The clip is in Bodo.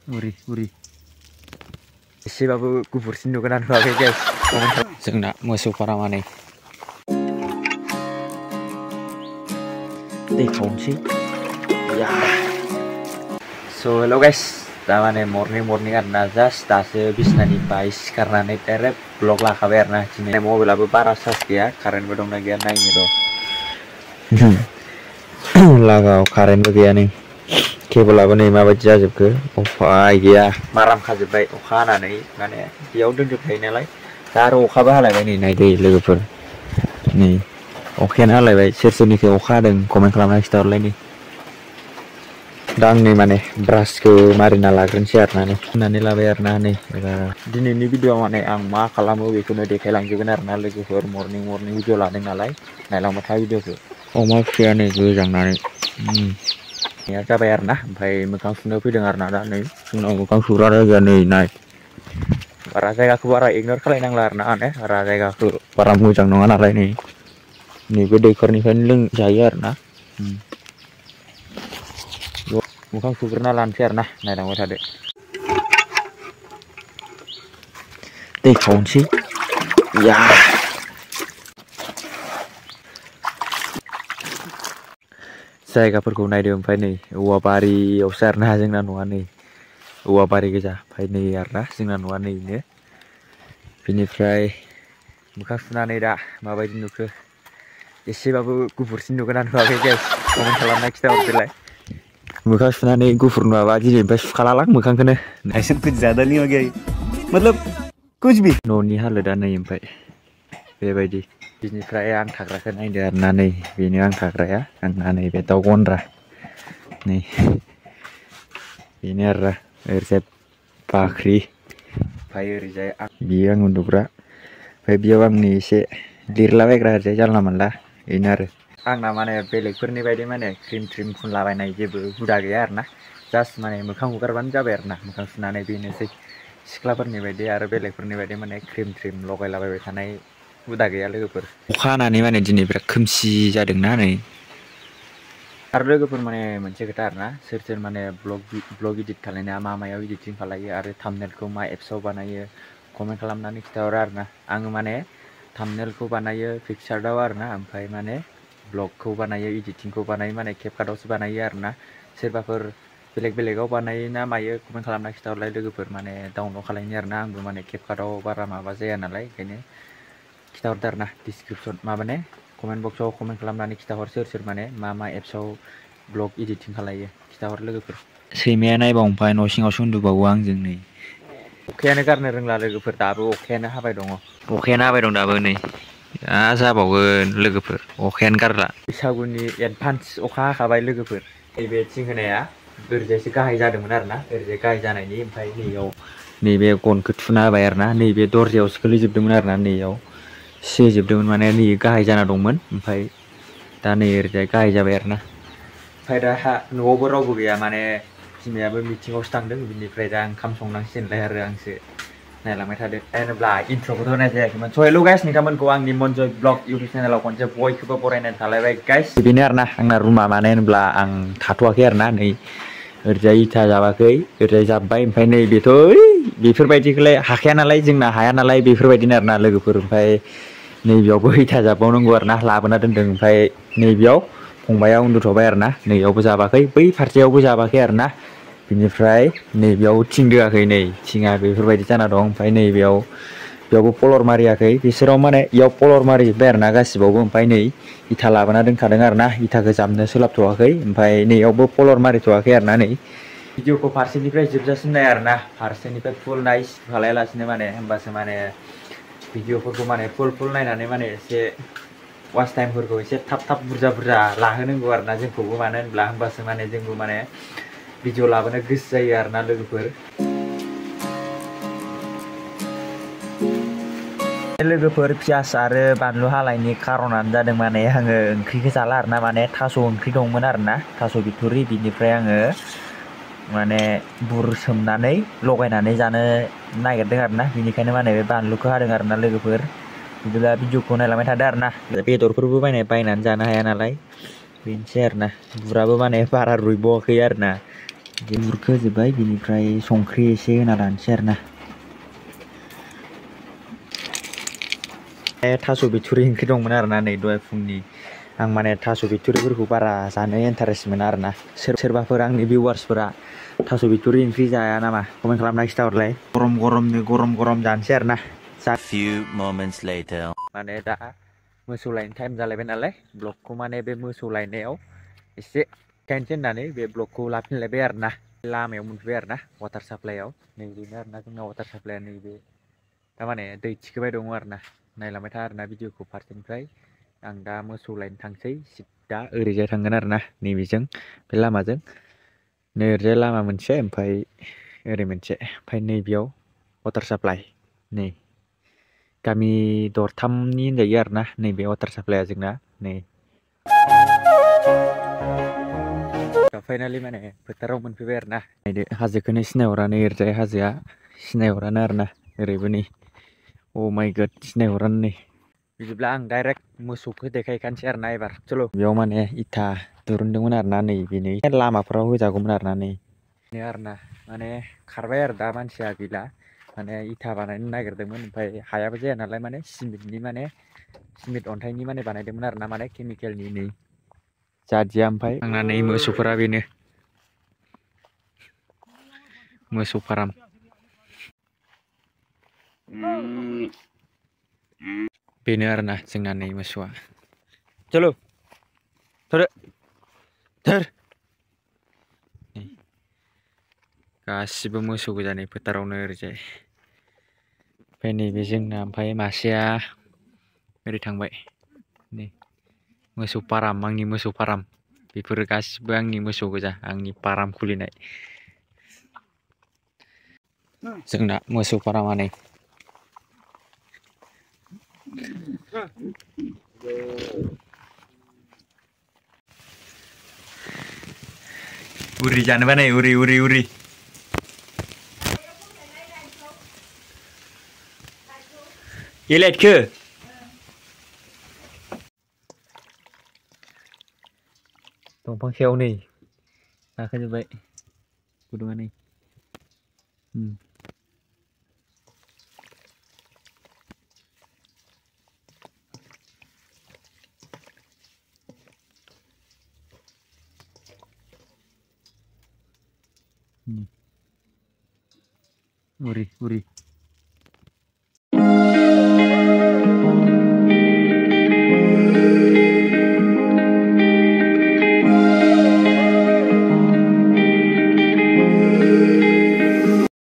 Uri. Eसेबाबो गुफुरसिन नुगोना नुवाखै guys जोंना मोसौ फारामा नै दै खावनोसै या so hello guys दा माने मर्निं आरोना जास्ट दासो बिसनानिफ्राय सिखारनानै डाइरेक्ट ब्लग लाखाबाय आरोना दिनै मबाइलाबो बारा चार्ज गैया कारेन्टबो दंना गैया नायनो र' लागाव कारेन्टबो गैया नै केबलाबो नै माबायदि जाजोबखो उफाय गैया माराम खाजोबबाय अखा हानानै माने बेयाव दोनजोबखायो नालाय दा आरो अखाबो हालायबाय नै नायदै लोगोफोर नै अखायानो हालायबाय सोरनिखै अखा हादों कमेन्ट खालामना खिथाहरलाय नै दा आं नै माने ब्रासखौ मारिना लाग्रोनोसै आरोना नै फुननानै लाबाय आरोना नै दिनैनि भिडिअआव माने आं मा खालामो बेखौनो देखायलांजोबगोन आरोना लोगोफोर मर्निं भिडिअ लादों नालाय नायलांबाय था भिडिअखौ अमा फिसाया नै गोजांनानै या जाबाय आरोना ओमफ्राय मोखां सुनो फैदों आरोना दा नै जोंनाव मोखां सुग्रा जायगाया नै नाय बारा जायगाखौ बारा इगनर खालायनांला आरोना माने बारा जायगाखौ बारा मोजां नङा नालाय नै नैबे दैखरनिफ्रायनो लोंजायो आरोना मोखां सुग्रोना लानोसै आरोना नायलांबाय थादो दै खावनोसै या जायगाफोरखौ नायदो ओमफ्राय नै औवा बारियावसो आरोना जोंना न'आ नै औवा बारि गोजा ओमफ्राय नै आरोना जोंना न'आ नैनो बिनिफ्राय मोखां सुनानै दा माबायदि नुखो एसेबाबो गुफुरसिन नुगोना नुवाखै गाइस कमेन्ट खालामना खिथाहरदोलाय मोखां सुनानै गुफुर नुवाबा दिनैनिफ्राय सुखालालां मोखांखौनो ऐसा कुछ ज्यादा नहीं हो गया मतलब कुछ भी न'नि हालोदा नै ओमफ्राय बेबायदि बिनिफ्राय आं थाग्राखौ नायदो आरोना नै बेनो आं थाग्राया आंना नैबे दाउ गन्द्रा नै बेनो आरोना ओरैजाय बाख्रि ओमफ्राय ओरैजाय बियो आं उन्दुग्रा ओमफ्राय बेयाव आंनि एसे लिरलाबायग्रा ओरैजाय जानला मोनला बेनो आरो आंना माने बेलेगफोरनि बायदि माने क्रिम फुनलाबायनाय जेबो हुदा गैया आरोना जास्ट माने मोखां हुगारबानो जाबाय आरोना मोखां सुनानै बेनोसै सिख्लाफोरनि बायदि आरो बेलेगफोरनि बायदि माने क्रिम लगायलाबायबाय थानाय हुदा गैया लोगोफोर अखा हानानै माने दिनै बिराद खोमसि जादोंना नै आरो लोगोफोर माने मोनसे खोथा आरोना सोर माने ब्लग इडिट खालायनाया मायाव इडिटिं खालायो आरो थाम्बनेलखौ मा एप्सआव बानायो कमेन्ट खालामनानै खिथाहरो आरोना आङो माने थाम्बनेलखौ बानायो पिक्सार्टआव आरोना ओमफ्राय माने ब्लगखौ बानायो इडिटिंखौ बानायो माने केपकाटआवसो बानायो आरोना सोरबाफोर बेलेगाव बानायो ना मायो कमेन्ट खालामना खिथाहरलाय लोगोफोर माने डाउनलड खालायनो आरोना आंबो माने केपकाटआव बारा माबा जाया नालाय ओंखायनो खिथाहरदो आरोना डिसक्रिपसन माबाने कमेन्ट बक्सआव कमेन्ट खालामनानै खिथाहर सोर माने मा एप्सआव ब्लग इडिटिं खालायो खिथाहर लोगोफोर सैमाया नायबावबाय न' सिङावसो उन्दुबावो आंजों नै अखायानो गारनो रोंला लोगोफोर दाबो अखायानो हाबाय दं दाबो नै दा जाबावगोन लोगोफोर अखायानो गारला बैसागुनि एडभान्स अखा हाखाबाय लोगोफोर नैबे थिं होनाया ओरैजायसो गाहाय जादोंमोन आरोना ओरैजाय गाहाय जानायनि ओमफ्राय नैयाव नैबे गनखौ थुना होबाय आरोना नैबे दरजायावसो गोलैजोबदोंमोन आरोना नैयाव सिजोबदोंमोन माने नै गाहाय जाना दंमोन ओमफ्राय दा नै ओरैजाय गाहाय जाबाय आरोना ओमफ्राय दा न'आवबो रावबो गैया माने बिमायाबो मिटिङावसो थांदों बिनिफ्राय दा ओंखाम संनांसिगोनलाय आरो आंसो नायलांबाय थादो होनोब्ला इन्ट्र'खौथ' होनाय जायाखैमोन स' हेल' गाइस नोंथांमोनखौ आंनि मनजय ब्लग इउटुब चेनेलाव खनसे बयखौबो बरायनाय थालायबाय गाइस बेनो आरोना आंना रुमा मानो होनोब्ला आं थाथ'वाखै आरोना नै ओरैजाय इथा जाबाखै ओरैजाय जाब्बाय ओमफ्राय नै बेथ' बेफोरबायदिखौलाय हाखाया नालाय जोंना हाया नालाय बेफोरबायदिनो आरोना लोगोफोर ओमफ्राय नैबेयावबो इथा जाबावनांगौ आरोना लाबोना दोनदों ओमफ्राय नैबेयाव फंबाया उन्दुथ'बाय आरोना नैयावबो जाबाखै बै फारसेयावबो जाबाखै आरोना बिनिफ्राय नैबेयाव थिं दोआखै नै थिङा बेफोरबायदि जाना दं ओमफ्राय बेयावबो पलर मारियाखै बिसोराव माने इयाव पलर मारिजोब्बाय आरोना गासिबावबो ओमफ्राय नै इथा लाबोना दोनखादों आरोना इथाखौ जाबनो सोलाबथ'वाखै ओमफ्राय नैयावबो पलर मारिथ'वाखै आरोना नै भिडिअखौ फारसेनिफ्राय जोबजासिम नाय आरोना फारसेनिफ्राय फुल नाय खालायालासिनो माने होमबासो माने भिडिअफोरखौ माने फुल नायनानै माने एसे वाच टाइमफोरखौ एसे थाब बुरजा लाहोनांगौ आरोना जोंखौबो मानो होनब्ला होमबासो माने जोंबो माने भिडिअ लाबोनो गोसो जायो आरोना लोगोफोर पियास आरो बानलु हालायनि खारनानो जादों माने आङो ओंख्रिखौ जाला आरोना माने थास' ओंख्रि दंमोन आरोना थास' बिथुरि बिनिफ्राय आङो माने बुर सोमनानै लगायनानै जानो नागिरदों आरोना बिनिखायनो माने बे बानलुखौ हादों आरोना लोगोफोर बिदिब्ला भिडिअखौ नायलांबाय थादो आरोना बेदरफोरबो बायनानै जानो हाया नालाय बेनोसै आरोना बुराबो माने बारा रुइबावाखै आरोना बुरखो होजोब्बाय बिनिफ्राय संख्रि एसे होना लानोसै आरोना थास' बिथुरि ओंख्रि दंमोन आरोना नै दहाय फुंनि आं माने थास' बिथुरिफोरखौ बारा जानो इन्टारेस्ट मोना आरोना सोरबाफोर आंनि भिउवार्सफोरा थास' बिथुरि ओंख्रि जाया नामा कमेन्ट खालामना खिथाहरलाय गरम गरम जानोसै आरोना Few moments later. माने दा मोसौ लायनो टाइम जालायबाय नालाय ब्लगखौ माने बे मोसौ लायनायाव एसे गायनोसै होननानै बे ब्लगखौ लाफिनलायबाय आरोना लामायाव मोनफैबाय आरोना वाटार साप्लाइआव नैबेनो आरोना जोंना वाटार साप्लाइआ नैबे थारमाने दै थिखोबाय दङ आरोना नायलांबाय था आरोना भिडिअखौ फारसेनिफ्राय आं दा मोसौ लायनो थांसै सिदा ओरैजाय थांगोन आरोना नैबेजों बे लामाजों नै ओरैजाय लामा मोनसे ओमफ्राय ओरै मोनसे ओमफ्राय नैबेयाव वाटार साप्लाइ नै गामि दरथामनि होनजायो आरोना नैबे वाटार साप्लाइआ जोंना नै फाइनालि माने फोथाराव मोनफैबाय आरोना नायदो हाजोखौनो सिनायहरानो ओरैजाय हाजोआ सिनायहरानो आरोना ओरैबो नै अ माइ गड सिनायहरानो नै बिदिब्ला आं डाइरेक्ट मोसौखौ देखायखानोसै आरोना एबार चलो बेयाव माने इथा दुरुनदोंमोन आरोना नै बेनो लामाफोराव होजागौमोन आरोना नै बेनो आरोना माने खारबाय आरो दा मानसिया गैला माने इथा बानायनो नागिरदोंमोन ओमफ्राय हायाबो जाया नालाय माने सिमेन्ट अन्थाइनि माने बानायदोंमोन आरोना माने केमिकेलनि नै जादिया ओमफ्राय आंना नै मोसौफोरा बेनो मोसौ फार्म बेनो आरोना जोंना नै मोसौआ चलो थर गासिबो मोसौ गोजा नै फोथारावनो ओरैजाय ओमफ्राय नैबे जोंना ओमफ्राय मासेया ओरै थांबाय नै मोसौ फार्म आंनि मोसौ फार्म बेफोरो गासिबो आंनि मोसौ गोजा आंनि फार्म खुलिनाय जोंना मोसौ फार्मा नै उरि जानोबा नै उरि लाइटखो दंफां सायाव नै गाखोजोब्बाय गुदुङा नै उरि